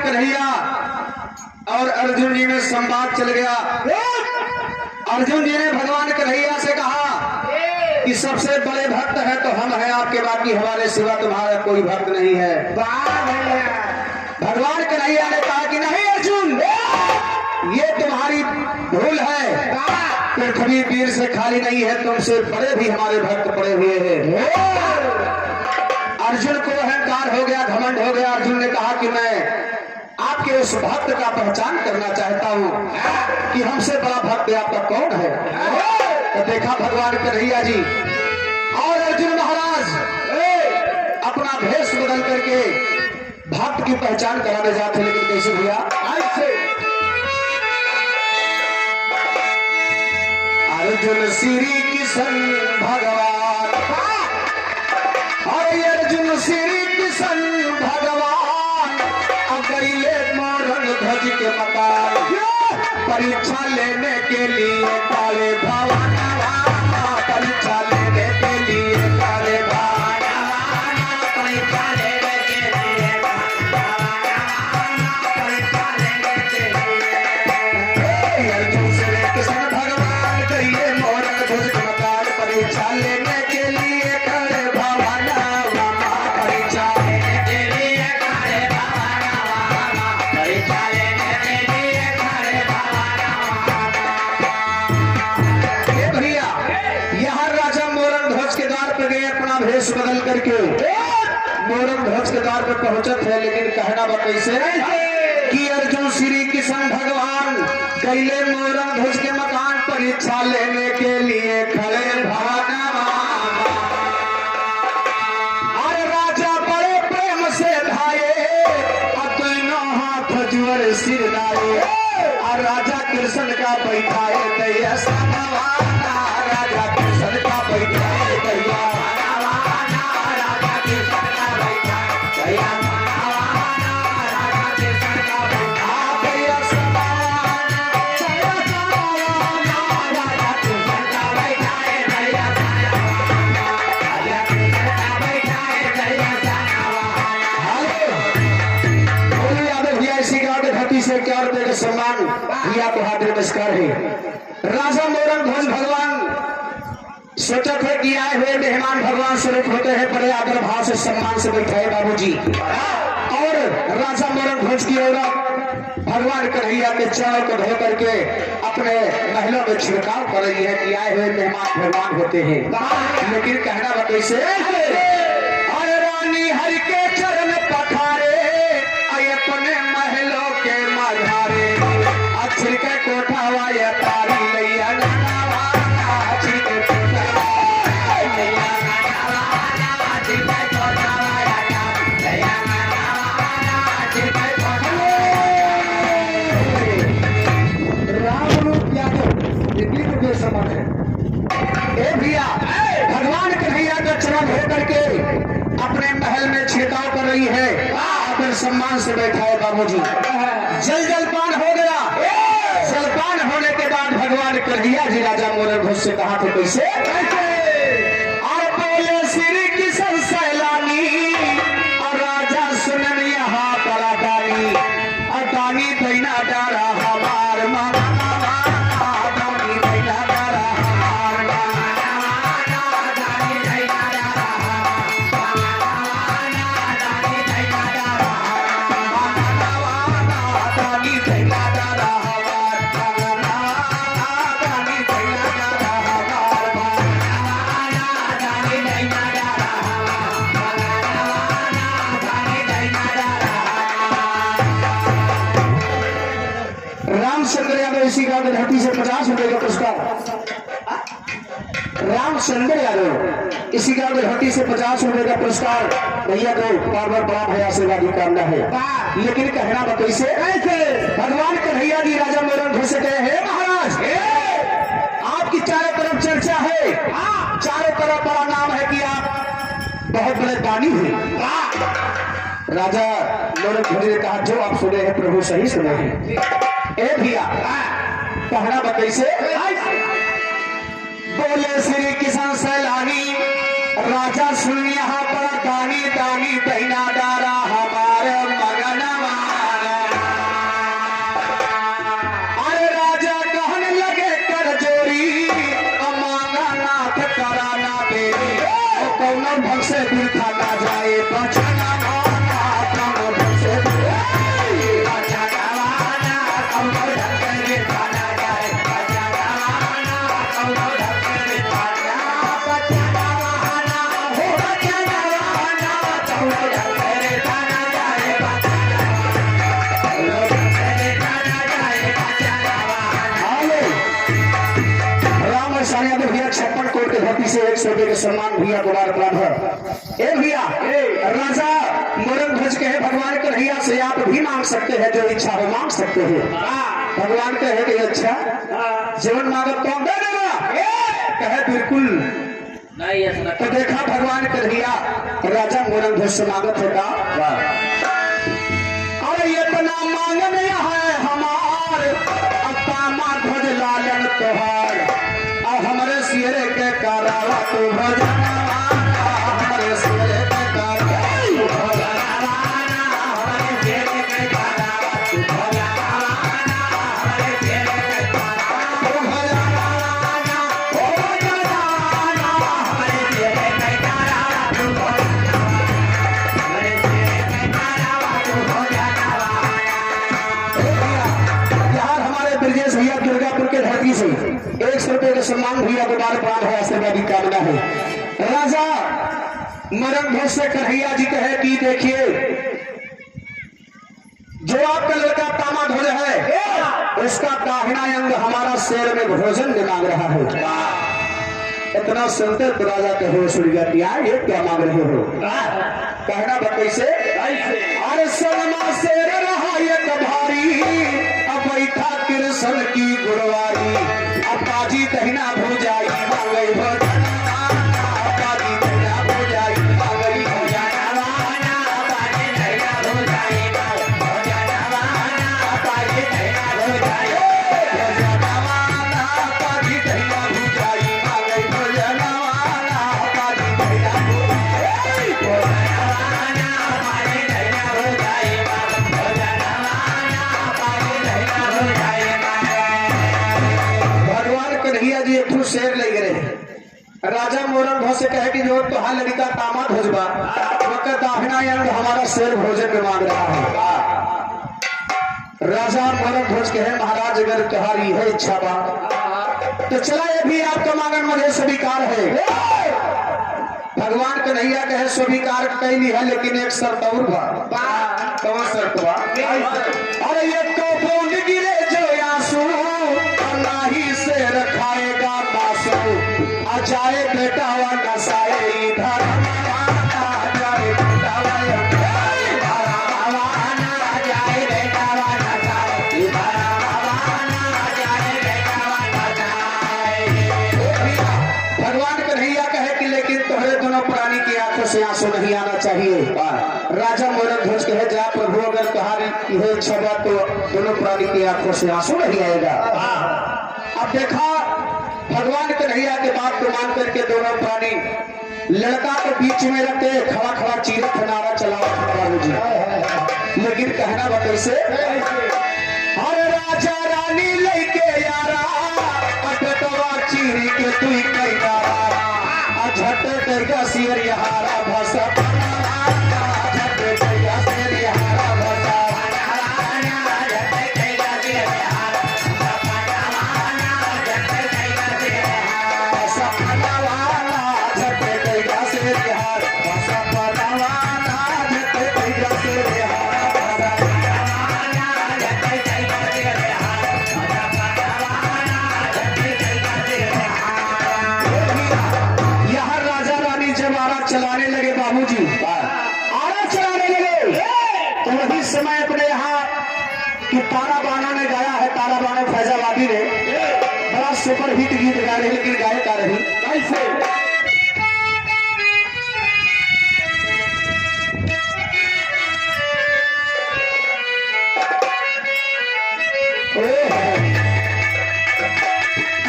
कन्हैया और अर्जुन जी में संवाद चल गया। अर्जुन जी ने भगवान कन्हैया से कहा कि सबसे बड़े भक्त है तो हम हैं आपके, बाकी हमारे सिवा तुम्हारा कोई भक्त नहीं है। भगवान कन्हैया ने कहा कि नहीं अर्जुन, ये तुम्हारी भूल है, पृथ्वी वीर से खाली नहीं है, तुमसे बड़े भी हमारे भक्त पड़े हुए हैं। अर्जुन को अहंकार हो गया, घमंड हो गया। अर्जुन ने कहा कि मैं आपके उस भक्त का पहचान करना चाहता हूं कि हमसे बड़ा भक्त आपका कौन है। तो देखा भगवान कन्हैया जी और अर्जुन महाराज अपना भेष बदल करके भक्त की पहचान कराने जाते, लेकिन कैसे भैया? अर्जुन श्री किशन भगवान, और अर्जुन श्री किशन भगवान अगले मोरन ध्वज के मकान, परीक्षा लेने के लिए काले भवन, परीक्षा लेने के लिए काले भवन, परीक्षा लेने के लिए परीक्षा लेने के लिए अर्जुन श्री किशन भगवान अगले मोरन ध्वज के मकान, परीक्षा लेने के लिए काले भवन, परीक्षा लेने के लिए काले भवन, परीक्षा लेने के लिए काले भवन। भैया यहाँ राजा मोरन ध्वज के द्वार पर गए, अपना भेष बदल करके मोरन ध्वज के द्वार पर पहुंचत है, लेकिन कहना बा कैसे कि अर्जुन श्री किशन भगवान कैले मोरन ध्वज के मकान, परीक्षा लेने के लिए खड़े भवन। और राजा बड़े प्रेम से धाये, दोनों हाथ जुअर सिर नाये, और राजा कृष्ण का बैठाए दैया समावाना, राजा कृष्ण का बैठाए दैया समावाना, राजा कृष्ण का बैठाए दैया समावाना, राजा कृष्ण का बैठाए दैया समावाना, दैया समावाना, राजा कृष्ण का बैठाए दैया समावाना, राजा कृष्ण का बैठाए दैया समावाना। बोलो यादव भैया, इसी गाँव के धरती से 11 रुपए का सम्मान भैया को हाथ नमस्कार है। राजा मोरन ध्वज भगवान सोचत है कि आए हुए मेहमान भगवान स्वरूप होते हैं, बड़े आदर भाव से सम्मान से बैठाए बाबूजी। और राजा मोरन ध्वज की औरत भगवान कन्हैया के चरणों को धो करके अपने महलों में छिड़काव कर रही है कि आए हुए मेहमान भगवान होते हैं, लेकिन कहना बा कैसे? अरे रानी हरि के चरण पखारे, अपने महलों के मझारे, छिड़के कोठावा या तारी लैया नावा, छिड़के कोठावा लैया नावा, छिड़के कोठावा या तारी लैया नावा, छिड़के कोठावा। राम रूप यादव दिल्ली में जो समझ है ए भैया, भगवान कन्हैया का चरण धो करके अपने महल में छिड़काव कर रही है, आदर सम्मान से बैठा है बाबूजी। जलपान हो गया। जलपान होने के बाद भगवान कन्हैया जी राजा मोरन ध्वज से कहा तो कैसे? और बोले श्री किशन सैलानी, और राजा सुनन यहाँ बड़ा दानी, और दानी दैना डारा हमार मामा, दानी दैना डारा हमार मामा, दानी दैना डारा हमार, दानी दैना डारा हमार, दानी दैना डारा हमार, दानी दैना डारा हमार, दानी दैना डारा हमार, दानी दैना डारा हमार। रामचंद्र यादव इसी गांव की धरती से 50 रुपए का पुरस्कार। रामचंद्र यादव इसी गांव की धरती से 50 रुपए का पुरस्कार भैया को बार बार बड़ा भैया आशीर्वाद करना है, लेकिन कहना बा कैसे? भगवान कन्हैया जी राजा मोरन ध्वज से कहे, हे महाराज, आपकी चारों तरफ चर्चा है, चारों तरफ बड़ा नाम है कि आप बहुत बड़े दानी हैं। राजा मोरन ध्वज ने कहा जो आप सुने हैं प्रभु सही सुने हैं। ए भैया कहना बा कैसे? बोले श्री किशन सैलानी, राजा सुन यहाँ पर दानी दानी दैना डारा हमारे मगन मारा, कौनो ढंग से बिरथा ना जाए बचना माना कौनो ढंग से बचना माना कौनो ढंग से बिरथा ना जाए बचना माना कौनो ढंग से बिरथा ना बचना माना हो बचना माना कौनो ढंग से बिरथा ना जाए बचना कौनो ढंग से बिरथा ना जाए बचना माना। राम सानिया भैया 56 करोड़ के धरती से 100 रुपए के सम्मान भैया को बार बार है। ए भैया राजा मोरंग ध्वज के है भगवान कन्हैया से आप भी मांग सकते हैं जो इच्छा हो मांग सकते हैं। भगवान कहे कि अच्छा जीवन मांगत कौन दे देगा कहे बिल्कुल नहीं। तो देखा भगवान कन्हैया राजा मोरंग ध्वज से मांगत है का अरे इतना मांगने है हमार अपना ध्वज लालन तोहार और हमारे सिरे के करावा तू भजना हमारे सिरे के करावा तू भजना हमारे सिरे के करावा तू भजना हमारे सिरे के करावा तू भजना हो भजना हमारे सिरे के करावा तू भजना हमारे सिरे के करावा तू भजना। यार हमारे ब्रजेश भैया दुर्गापुर के धरती से 100 रुपए के सम्मान भैया को बार बार है आशीर्वाद की कामना है। राजा मोरंग ध्वज से कन्हैया जी कहे कि देखिए जो आपका लड़का तामा ध्वज है उसका दाहिना अंग हमारा शेर में भोजन में मांग रहा है। इतना सुनते तो राजा के होश उड़ गया ये क्या मांग रहे हो कहना कैसे अरे सलमा शेर रहा एक भारी अब बैठा कृष्ण की गुरवारी अपाजी दहिना भुजाई मांगई भोजन अपाजी दहिना भुजाई मांगई भोजन अपाजी दहिना भुजाई भोजन अपाजी दहिना भुजाई भोजन अपाजी दहिना भुजाई मांगई भोजन अपाजी दहिना भुजाई भोजन अपाजी दहिना भुजाई भोजन अपाजी दहिना भुजाई। भगवान कन्हैया जी एक शेर ले गए राजा मोरंग ध्वज से कहे कि जो तुहार लड़का तामा ध्वजबा दाहिना अंग हमारा शेर भोजन में मांग रहा है। राजा मोरंग ध्वज कहे महाराज अगर तुम्हारी है इच्छा बा तो चला ये भी आपका मांगन मुझे स्वीकार है। भगवान कन्हैया कहे स्वीकार कैली है लेकिन एक शर्त और बा कौन शर्त बा अरे ये तो बूंद गिरे जो आंसू नाही से रखाएगा मासू आ जाए बेटा व नसाए इधर जाए बेटा व जाए बेटा व नसाए इधर जाए बेटा व नसाए। भगवान कन्हैया कहे कि लेकिन तुम्हारे दोनों प्राणी की आंखों से आंसू नहीं आना चाहिए। राजा मोरंग ध्वज कहे जा प्रभु अगर तुम्हारी यह इच्छा बा तो दोनों प्राणी की आंखों से आंसू नहीं आएगा। अब देखा भगवान कन्हैया के बात को मान करके दोनों प्राणी लड़का को बीच में रखते खड़ा खड़ा चीरत नारा चलावा जी लेकिन कहना बा कैसे अरे राजा रानी लेके यारा अटकवा चीरी के तू कैदा झट कैगा सिर यहारा भाषा झट कैगा सिर यहारा भाषा चलाने लगे बाबूजी आरा चलाने लगे तो वही समय अपने यहाँ कि तारा बाना ने गाया है तारा बाना फैजाबादी ने बड़ा सुपर हिट गीत गा रही लेकिन गायक आ रही कैसे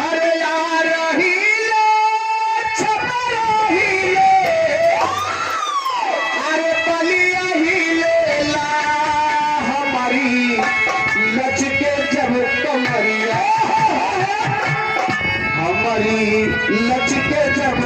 अरे यार लचके जब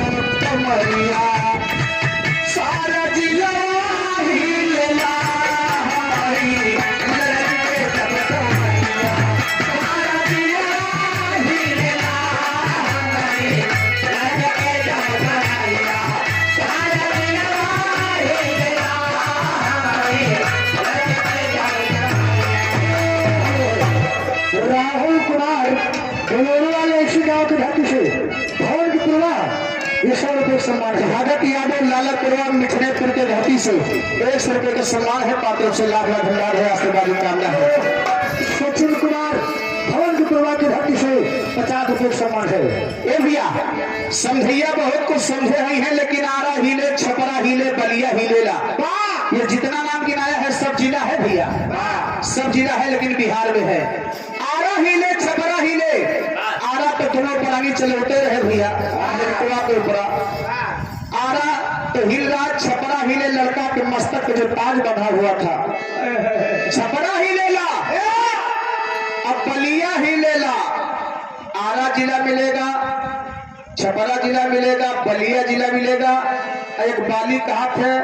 ये 100 रुपये सम्मान है। भागत यादव लाला परिवार मिठनेपुर के घाटी से 100 रुपये का सम्मान है। पात्रों से लाख लाख भंडार है, आशीर्वाद की कामना है। सचिन कुमार भवन की परिवार की घाटी से 50 रुपये सम्मान है। ये भैया समझैया बहुत कुछ समझे ही है, लेकिन आरा हिले, छपरा हिले, बलिया हिलेला, ये जितना नाम गिनाया है सब जिला है भैया, सब जिला है, लेकिन बिहार में है। आरा हिले, छपरा हिले, आरा तो दोनों प्राणी चलते रहे भैया, के ऊपर आरा तो हिल रहा, छपरा हिले लड़का के मस्तक पे जो ताज बंधा हुआ था, छपरा हिलेला, अब बलिया हिलेला। आरा जिला मिलेगा, छपरा जिला मिलेगा, बलिया जिला मिलेगा। एक बाली कहात है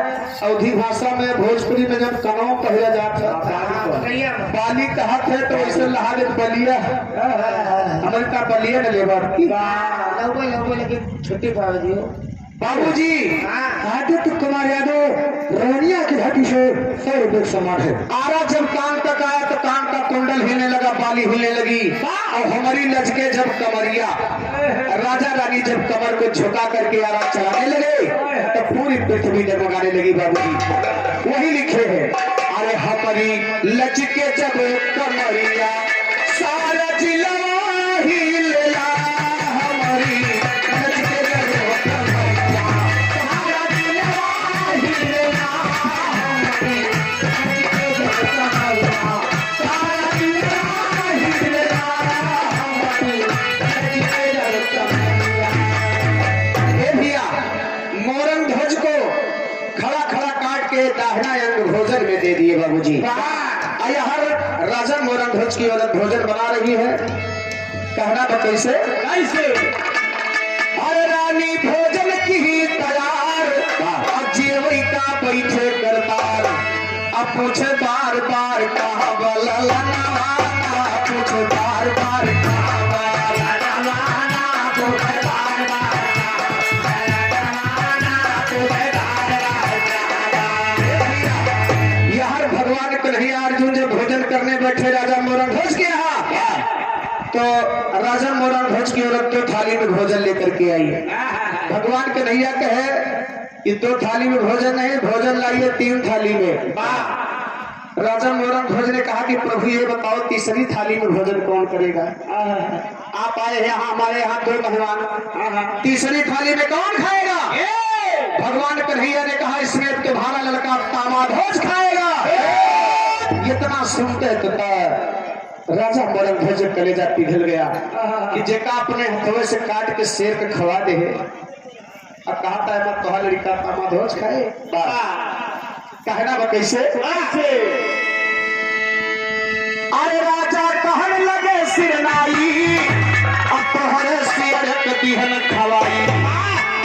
अवधी भाषा में, भोजपुरी में जब कनाव कहला जाता है बाली कहात है, तो ऐसे लहाज बलिया हमारे बलिया न लेबर छुट्टी पा दियो बाबूजी। आदित्य कुमार यादव रोनिया की घाटी से 100 रुपये सम्मान है। आरा जब कान तक आया तो कान का कुंडल हिलने लगा, बाली हिलने लगी, और हमारी लचके जब कमरिया, राजा रानी जब कमर को झुका करके आरा चलाने लगे तो पूरी पृथ्वी डगमगाने लगी बाबूजी। वही लिखे हैं, अरे हमारी लचके जब कमरिया सारा जिला हिलेला, हमारी दाहिना अंग भोजन में दे दिए बाबूजी। हर राजा मोरंग ध्वज की औरत भोजन बना रही है, कहना तो कैसे कैसे, अरे रानी भोजन की तैयार, जेवई का बैठे करतार, अब पूछे बार बार कहा बललना, पूछे बार बार कहा बललना, पूछे बार बार कन्हैया अर्जुन जब भोजन करने बैठे राजा मोरंग ध्वज के यहाँ, तो राजा मोरंग ध्वज की औरत 2 थाली में भोजन लेकर के आई। भगवान कन्हैया कहे कि 2 थाली में भोजन नहीं, भोजन लाइए 3 थाली में। राजा मोरंग ध्वज ने कहा कि प्रभु ये बताओ तीसरी थाली में भोजन कौन करेगा? आप आए यहाँ हमारे यहाँ 2 मेहमान, तीसरी थाली में कौन खाएगा? भगवान कन्हैया ने कहा इसमें तुम्हारा लड़का तामाध्वज खाएगा। इतना सुनते तो राजा मोरंग ध्वज कलेजा पिघल गया कि जेका अपने हथवे से काट के शेर के खवा दे, अब कहा था मैं तोहर लड़का तामाध्वज खाए, कहना बा कैसे, अरे राजा कहने लगे सिरनाई, अब तोहरे शेर के दिहन खवाई,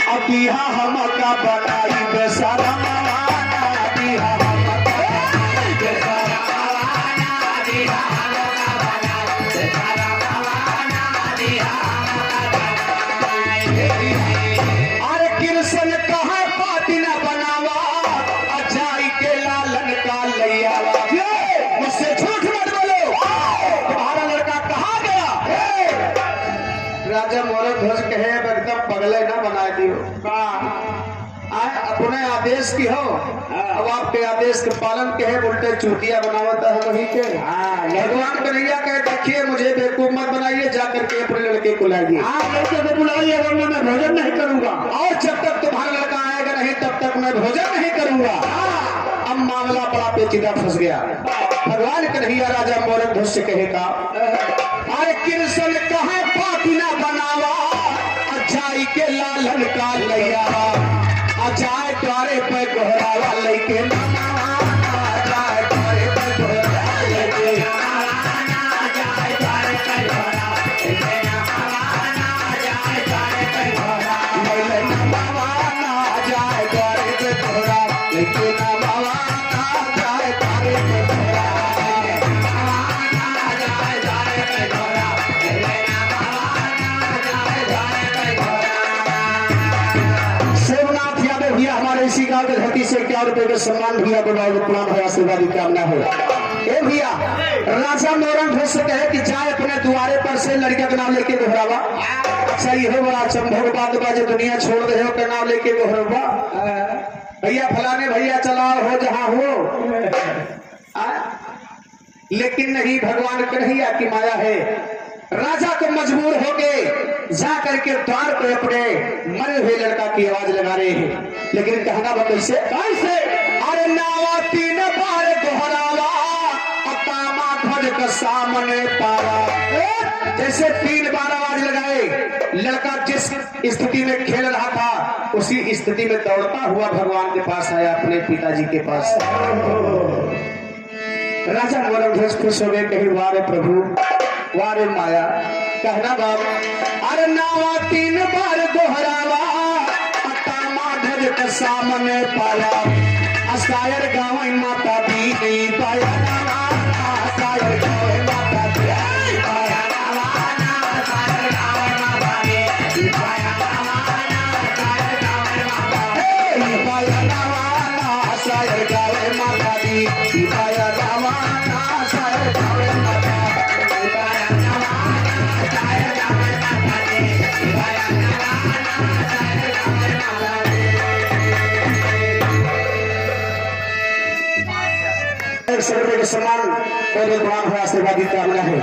अब दिहा हम का बनाई बेसारा मवाना, दिहा हम का बनाई बेसारा मवाना, दिहा हम का बनाई बेसारा मवाना, दिहा हम का बनाई। अरे कृष्ण कहा पाती न बनावा, अजाई के लालन का लैयावा, मुझसे झूठ मत बोलो, तुम्हारा लड़का कहाँ गया? राजा मोरंग ध्वज कहे एकदम पगले ना बना दियो, अपने आदेश की हो, अब आपके आदेश के पालन के है, उल्टे चूतिया बनावता है वही के। भगवान कन्हैया कहे देखिए मुझे बेवकूफ मत बनाइए, जाकर के अपने लड़के को लाइए, लड़के को बुलाइए वरना मैं भोजन नहीं करूंगा, और जब तक तुम्हारा लड़का आएगा नहीं तब तक मैं भोजन नहीं करूंगा। अब मामला बड़ा पेचीदा फंस गया। भगवान कन्हैया राजा मोरंग ध्वज से कहेगा, अरे कृष्ण कहे पाती ना बनावा, अजाई के लालन का लैयावा, अजाए द्वारे पे गोहरावा लेके अजाए द्वारे पे गोहरावा लेके, अजाए द्वारे पे गोहरावा लेके, अजाए द्वारे पे गोहरावा अजाए द्वारे पे गोहरावा लेके, अजाए द्वारे पे इसी गांव के धरती से 51 रुपए के सम्मान भैया को प्रणाम है, आशीर्वाद की कामना है। ए भैया राजा मोरन ध्वज से कहे कि जाए अपने द्वारे पर से लड़का का नाम लेके दोहरावा। अच्छा ये बड़ा चंभोग बात बा जो दुनिया छोड़ दे हो के नाम लेके दोहरावा। भैया फलाने भैया चलाओ हो जहां हो, लेकिन नहीं, भगवान कन्हैया की माया है। राजा को मजबूर होके जा करके द्वार पे अपने मरे हुए लड़का की आवाज लगा रहे हैं, लेकिन कहना बा कैसे कैसे? अरे नावा 3 बार दोहरावा, अतामा ध्वज का सामने पावा। जैसे 3 बार आवाज लगाए, लड़का जिस स्थिति में खेल रहा था उसी स्थिति में दौड़ता हुआ भगवान के पास आया, अपने पिताजी के पास। राजा मोरन ध्वज खुश हो गए, कहीं वारे प्रभु वारे माया। कहना बाब अरे नावा 3 बार दोहरावा, अतामा ध्वज का सामने पाया। असायर गाँव माता दी नहीं पाया, असायर गाँव माता दी पाया, असायर गाँव माता दी पाया, असायर गाँव माता दी पाया, सर के सम्मान और आशीर्वाद की कामना है।